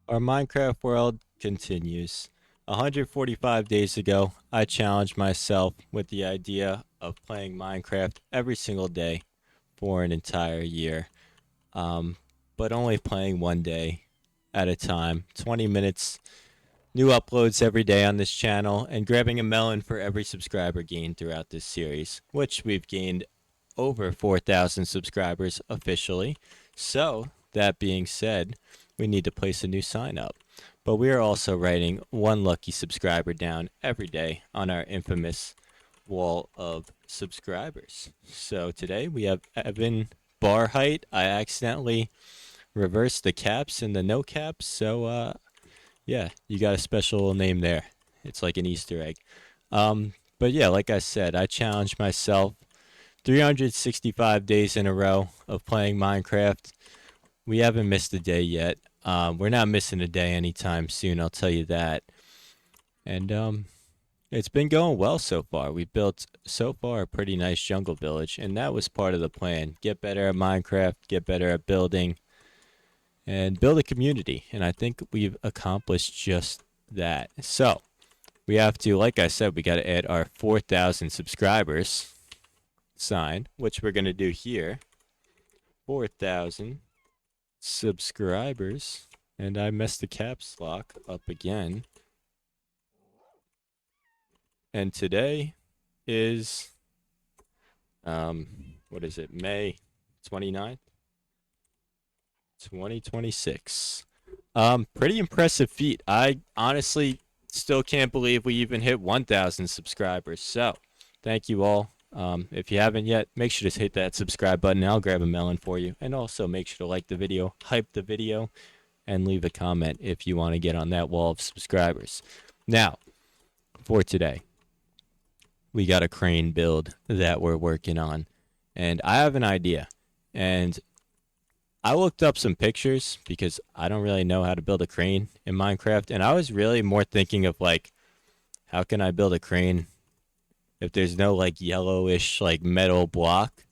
Our Minecraft world continues. 145 days ago, I challenged myself with the idea of playing Minecraft every single day for an entire year, um, but only playing one day at a time. 20 minutes, new uploads every day on this channel, and grabbing a melon for every subscriber gained throughout this series, which we've gained over 4,000 subscribers officially. So, that being said, we need to place a new sign up. But we are also writing one lucky subscriber down every day on our infamous wall of subscribers. So today we have Evan Bar Height. I accidentally reversed the caps and the no caps. So yeah, you got a special name there. It's like an Easter egg. But yeah, like I said, I challenged myself 365 days in a row of playing Minecraft. We haven't missed a day yet. We're not missing a day anytime soon, I'll tell you that. And it's been going well so far. We built so far a pretty nice jungle village, and that was part of the plan. Get better at Minecraft, get better at building, and build a community. And I think we've accomplished just that. So we have to, like I said, we got to add our 4,000 subscribers sign, which we're going to do here. 4,000 subscribers. And I messed the caps lock up again. And today is, what is it, May 29th, 2026. Pretty impressive feat. I honestly still can't believe we even hit 1,000 subscribers. So, thank you all. If you haven't yet, make sure to hit that subscribe button. I'll grab a melon for you. And also make sure to like the video, hype the video, and leave a comment if you want to get on that wall of subscribers. Now, for today, we got a crane build that we're working on. And I have an idea. And I looked up some pictures because I don't really know how to build a crane in Minecraft. And I was really more thinking of like, how can I build a crane if there's no like yellowish like metal block?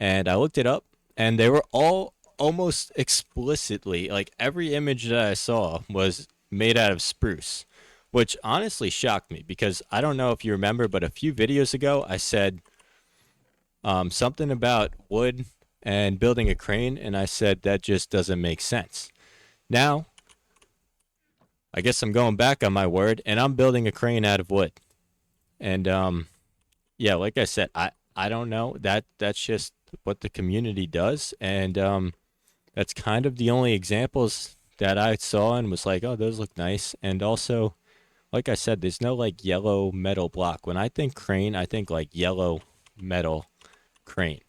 And I looked it up and they were all almost explicitly like every image that I saw was made out of spruce, which honestly shocked me because I don't know if you remember, but a few videos ago I said something about wood and building a crane, and I said that just doesn't make sense. Now, I guess I'm going back on my word, and I'm building a crane out of wood. And yeah, like I said, I don't know that's just what the community does, and that's kind of the only examples that I saw and was like, oh, those look nice. And also, like I said, there's no like yellow metal block. When I think crane, I think like yellow metal crane.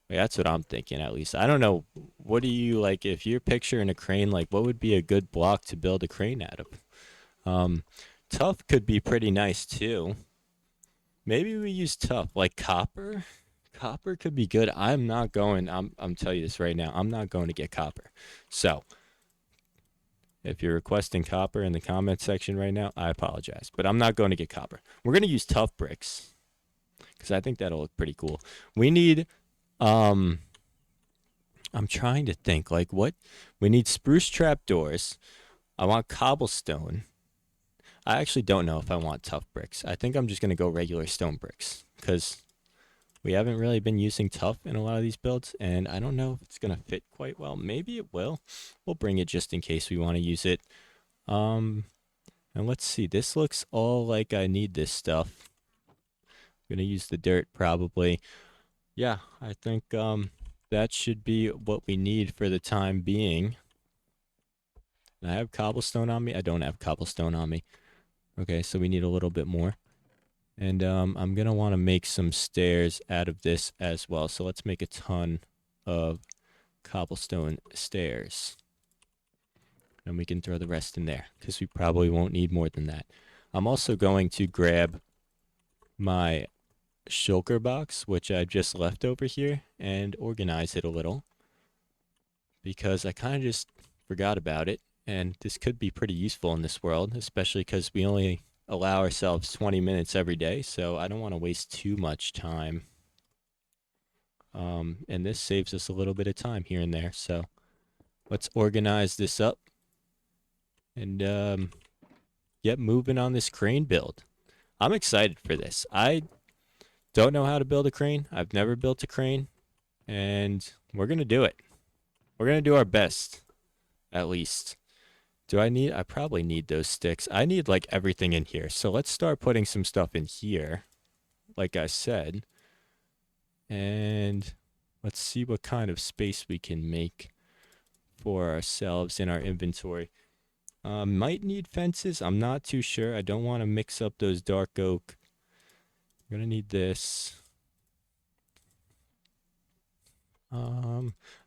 Like, that's what I'm thinking, at least. I don't know. What do you like? If you're picturing a crane, like what would be a good block to build a crane out of? Um, Tough could be pretty nice too. Maybe we use tough, like copper. Copper could be good. I'm not going. I'm telling you this right now. I'm not going to get copper. So if you're requesting copper in the comment section right now, I apologize, but I'm not going to get copper. We're going to use tough bricks because I think that'll look pretty cool. We need um I'm trying to think like what we need spruce trap doors. I want cobblestone. I actually don't know if I want tough bricks. I think I'm just gonna go regular stone bricks because we haven't really been using tough in a lot of these builds, and I don't know if it's gonna fit quite well. Maybe it will. We'll bring it just in case we want to use it. Um, and let's see. This looks all like I need this stuff. I'm gonna use the dirt probably. Yeah, I think that should be what we need for the time being. I have cobblestone on me. I don't have cobblestone on me. Okay, so we need a little bit more. And I'm going to want to make some stairs out of this as well. So let's make a ton of cobblestone stairs. And we can throw the rest in there because we probably won't need more than that. I'm also going to grab my shulker box, which I just left over here, and organize it a little because I kind of just forgot about it. And this could be pretty useful in this world, especially because we only allow ourselves 20 minutes every day. So I don't want to waste too much time. And this saves us a little bit of time here and there. So let's organize this up and get moving on this crane build. I'm excited for this. I don't know how to build a crane. I've never built a crane, and we're going to do it. We're going to do our best, at least. I probably need those sticks. I need like everything in here. So let's start putting some stuff in here, like I said. And let's see what kind of space we can make for ourselves in our inventory. Might need fences. I'm not too sure. I don't want to mix up those dark oak. I'm gonna need this.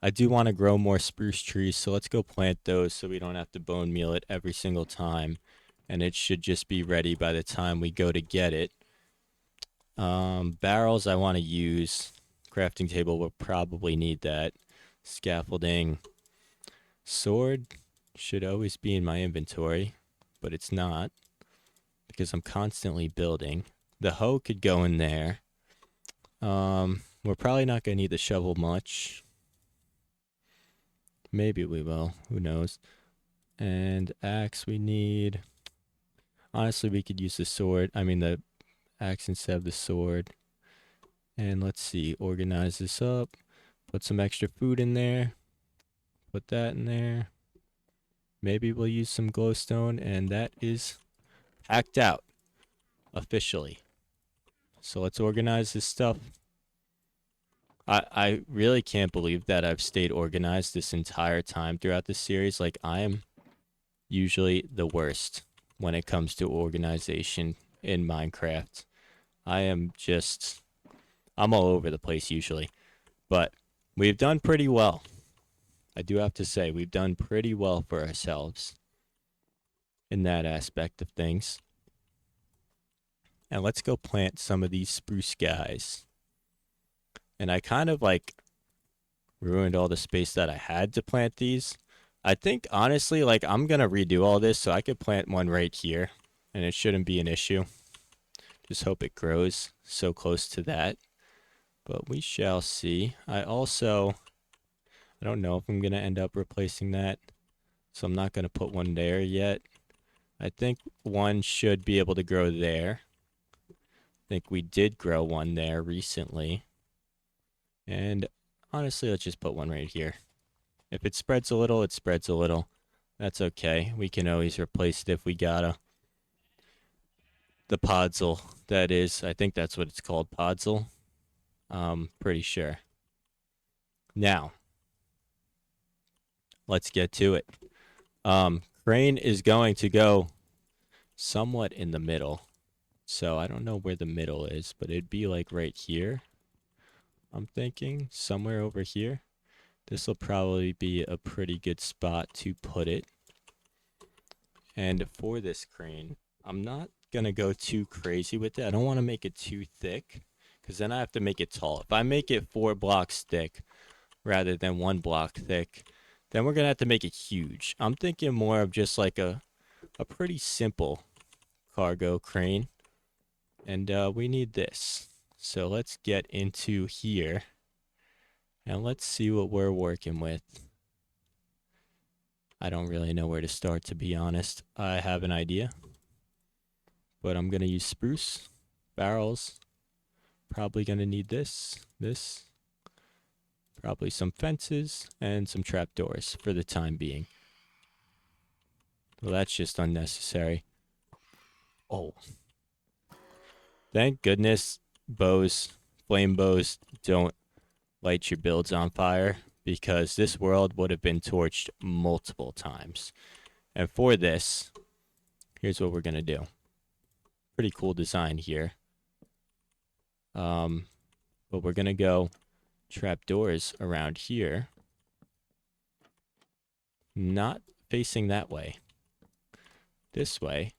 I do want to grow more spruce trees, so let's go plant those so we don't have to bone meal it every single time. And it should just be ready by the time we go to get it. Barrels I want to use. Crafting table will probably need that. Scaffolding. Sword should always be in my inventory, but it's not because I'm constantly building. The hoe could go in there. We're probably not going to need the shovel much. Maybe we will. Who knows? And axe we need. Honestly, we could use the sword. I mean, the axe instead of the sword. And let's see. Organize this up. Put some extra food in there. Put that in there. Maybe we'll use some glowstone. And that is hacked out officially. So let's organize this stuff. I really can't believe that I've stayed organized this entire time throughout the series. Like, I am usually the worst when it comes to organization in Minecraft. I'm all over the place usually. But we've done pretty well. I do have to say, we've done pretty well for ourselves in that aspect of things. And let's go plant some of these spruce guys. And I kind of like ruined all the space that I had to plant these. I think honestly, like I'm gonna redo all this so I could plant one right here and it shouldn't be an issue. Just hope it grows so close to that. But we shall see. I don't know if I'm gonna end up replacing that. So I'm not gonna put one there yet. I think one should be able to grow there. I think we did grow one there recently. And honestly, let's just put one right here. If it spreads a little, it spreads a little. That's okay. We can always replace it if we gotta. The podzol, that is. I think that's what it's called, podzol. Pretty sure. Now, let's get to it. Crane is going to go somewhat in the middle. So I don't know where the middle is, but it'd be like right here. I'm thinking somewhere over here. This will probably be a pretty good spot to put it. And for this crane, I'm not going to go too crazy with it. I don't want to make it too thick because then I have to make it tall. If I make it 4 blocks thick rather than 1 block thick, then we're going to have to make it huge. I'm thinking more of just like a pretty simple cargo crane. And we need this. So let's get into here. And let's see what we're working with. I don't really know where to start, to be honest. I have an idea. But I'm going to use spruce. Barrels. Probably going to need this. Probably some fences. And some trapdoors for the time being. Well, that's just unnecessary. Oh. Thank goodness flame bows don't light your builds on fire, because this world would have been torched multiple times. And for this, here's what we're going to do. Pretty cool design here. But we're going to go trapdoors around here. Not facing that way. This way.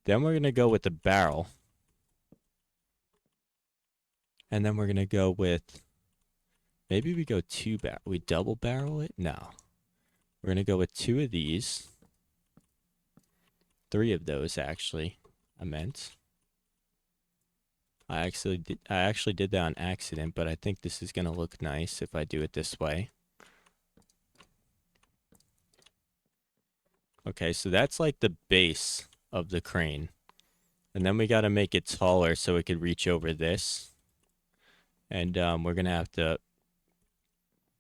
Then we're going to go with the barrel. And then we're going to go with... Maybe we go we double barrel it? No. We're going to go with 2 of these. 3 of those, actually. I meant. I actually did that on accident, but I think this is going to look nice if I do it this way. Okay, so that's like the base of the crane. And then we got to make it taller so it could reach over this. And we're going to have to,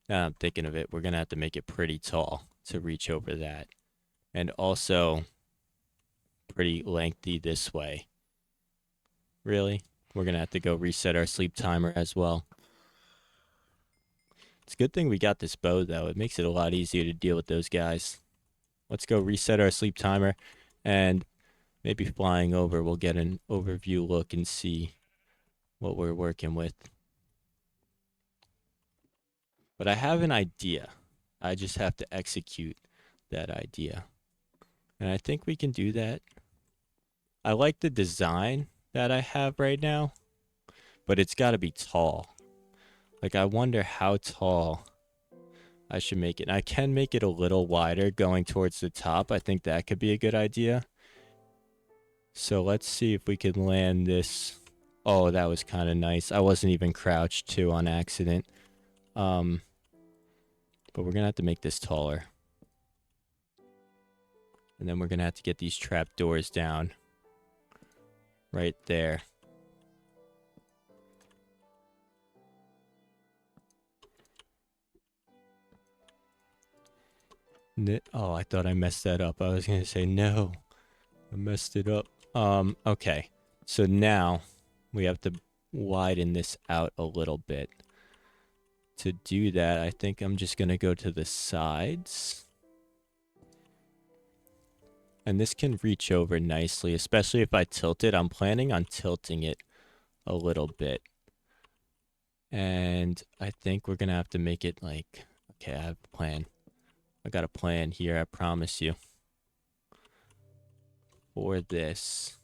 now I'm thinking of it, we're going to have to make it pretty tall to reach over that. And also pretty lengthy this way. Really? We're going to have to go reset our sleep timer as well. It's a good thing we got this bow, though. It makes it a lot easier to deal with those guys. Let's go reset our sleep timer. And maybe flying over, we'll get an overview look and see what we're working with. But I have an idea. I just have to execute that idea. And I think we can do that. I like the design that I have right now, but it's got to be tall. Like, I wonder how tall I should make it. And I can make it a little wider going towards the top. I think that could be a good idea. So let's see if we can land this. Oh, that was kind of nice. I wasn't even crouched too on accident. But we're going to have to make this taller. And then we're going to have to get these trap doors down. Right there. Oh, I thought I messed that up. I was going to say no. I messed it up. Okay. So now we have to widen this out a little bit. To do that, I think I'm just going to go to the sides. And this can reach over nicely, especially if I tilt it. I'm planning on tilting it a little bit. And I think we're going to have to make it like, okay, I have a plan. I got a plan here, I promise you. For this.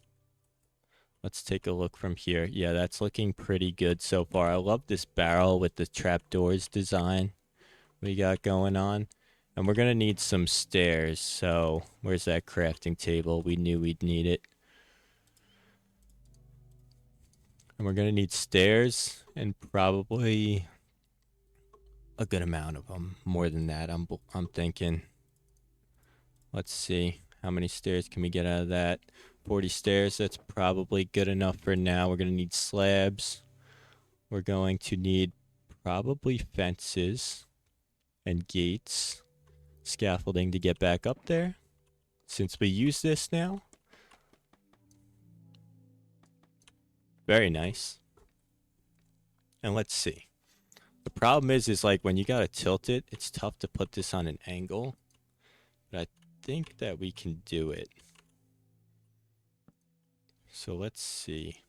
Let's take a look from here. Yeah, that's looking pretty good so far. I love this barrel with the trapdoors design we got going on. And we're going to need some stairs. So where's that crafting table? We knew we'd need it. And we're going to need stairs and probably a good amount of them. More than that, I'm thinking. Let's see. How many stairs can we get out of that? 40 stairs. That's probably good enough for now. We're going to need slabs. We're going to need probably fences and gates. Scaffolding to get back up there. Since we use this now. Very nice. And let's see. The problem is like when you got to tilt it, it's tough to put this on an angle. But I think that we can do it. So let's see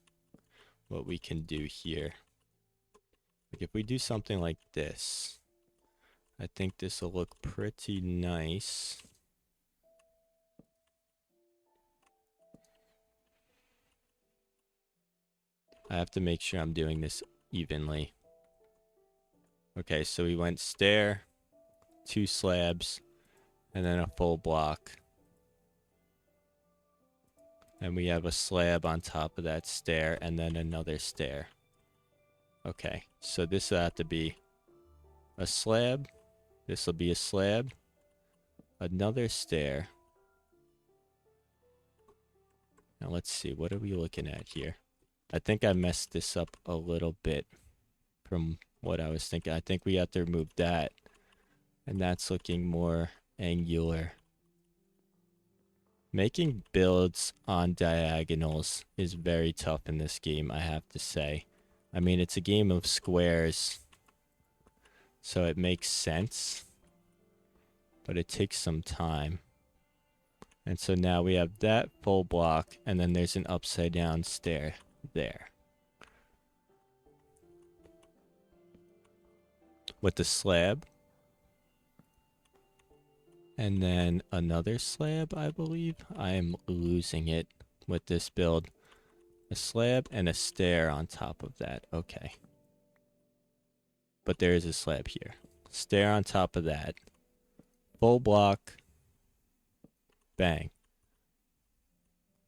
what we can do here. Like if we do something like this, I think this will look pretty nice. I have to make sure I'm doing this evenly. Okay, so we went stair, 2 slabs, and then a full block. And we have a slab on top of that stair, and then another stair. Okay, so this will have to be a slab. This will be a slab. Another stair. Now let's see, what are we looking at here? I think I messed this up a little bit from what I was thinking. I think we have to remove that. And that's looking more angular. Making builds on diagonals is very tough in this game, I have to say. I mean, it's a game of squares, so it makes sense, but it takes some time. And so now we have that full block, and then there's an upside down stair there. With the slab. And then another slab, I believe. I am losing it with this build. A slab and a stair on top of that. Okay. But there is a slab here. Stair on top of that. Full block. Bang.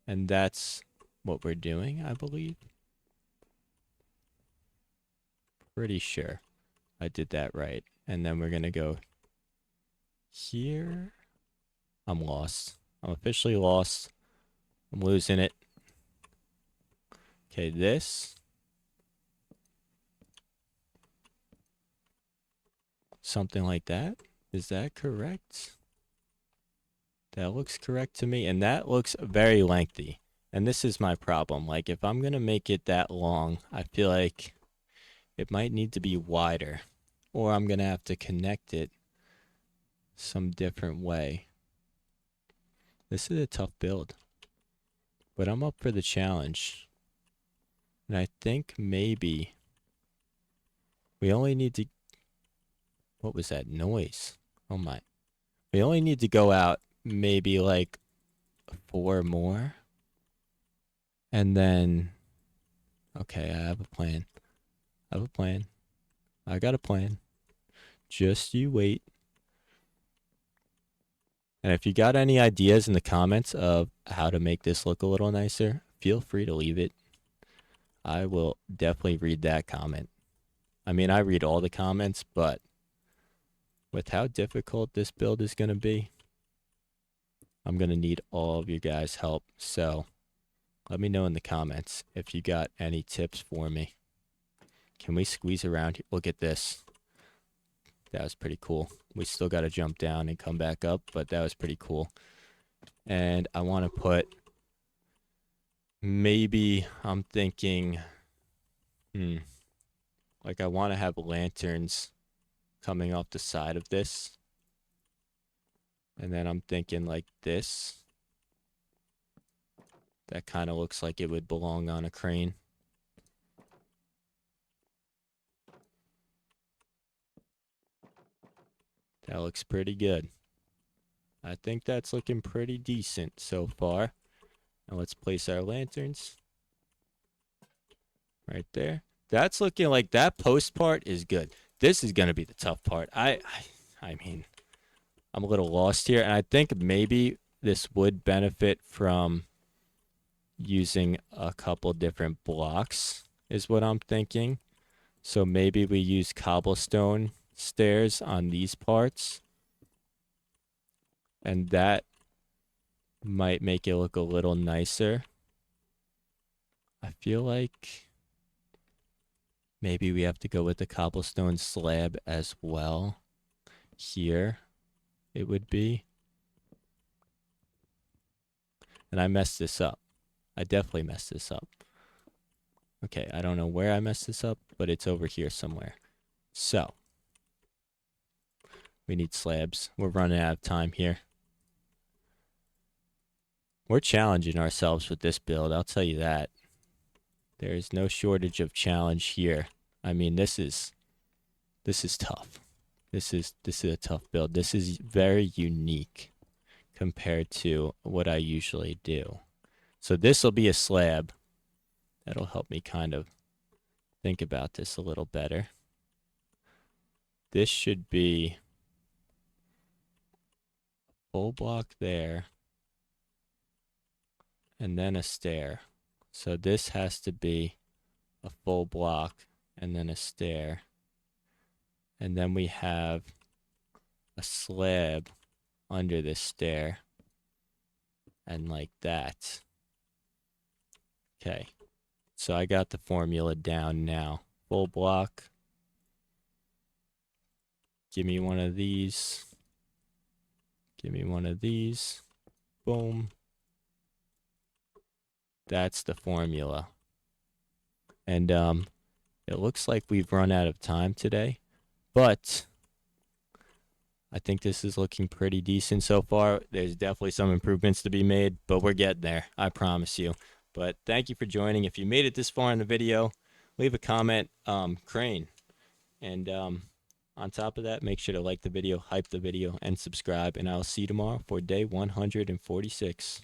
And that's what we're doing, I believe. Pretty sure I did that right. And then we're going to go here. I'm lost. I'm officially lost. I'm losing it. Okay, this. Something like that. Is that correct? That looks correct to me. And that looks very lengthy. And this is my problem. Like, if I'm going to make it that long, I feel like it might need to be wider. Or I'm going to have to connect it some different way. This is a tough build. But I'm up for the challenge. And I think maybe we only need to... What was that noise? Oh my. We only need to go out maybe like 4 more. And then... Okay, I have a plan. I have a plan. I got a plan. Just you wait. And if you got any ideas in the comments of how to make this look a little nicer, feel free to leave it. I will definitely read that comment. I mean, I read all the comments, but with how difficult this build is going to be, I'm going to need all of you guys' help. So let me know in the comments if you got any tips for me. Can we squeeze around here? Look at this. That was pretty cool. We still got to jump down and come back up, but that was pretty cool. And I want to put, maybe I'm thinking, like I want to have lanterns coming off the side of this. And then I'm thinking like this. That kind of looks like it would belong on a crane. That looks pretty good. I think that's looking pretty decent so far. Now let's place our lanterns right there. That's looking like that post part is good. This is going to be the tough part. I mean, I'm a little lost here, and I think maybe this would benefit from using a couple different blocks is what I'm thinking. So maybe we use cobblestone stairs on these parts, and that might make it look a little nicer. I feel like maybe we have to go with the cobblestone slab as well. Here it would be. And I messed this up. I definitely messed this up. Okay, I don't know where I messed this up, but it's over here somewhere. So, we need slabs. We're running out of time here. We're challenging ourselves with this build, I'll tell you that. There is no shortage of challenge here. I mean, this is tough. This is a tough build. This is very unique compared to what I usually do. So this will be a slab. That'll help me kind of think about this a little better. This should be a full block there, and then a stair. So this has to be a full block and then a stair. And then we have a slab under this stair. And like that. Okay. So I got the formula down now. Full block. Give me one of these. Give me one of these. Boom. That's the formula. And it looks like we've run out of time today, but I think this is looking pretty decent so far. There's definitely some improvements to be made, but we're getting there, I promise you. But thank you for joining. If you made it this far in the video, leave a comment, crane. And on top of that, make sure to like the video, hype the video, and subscribe. And I'll see you tomorrow for day 146.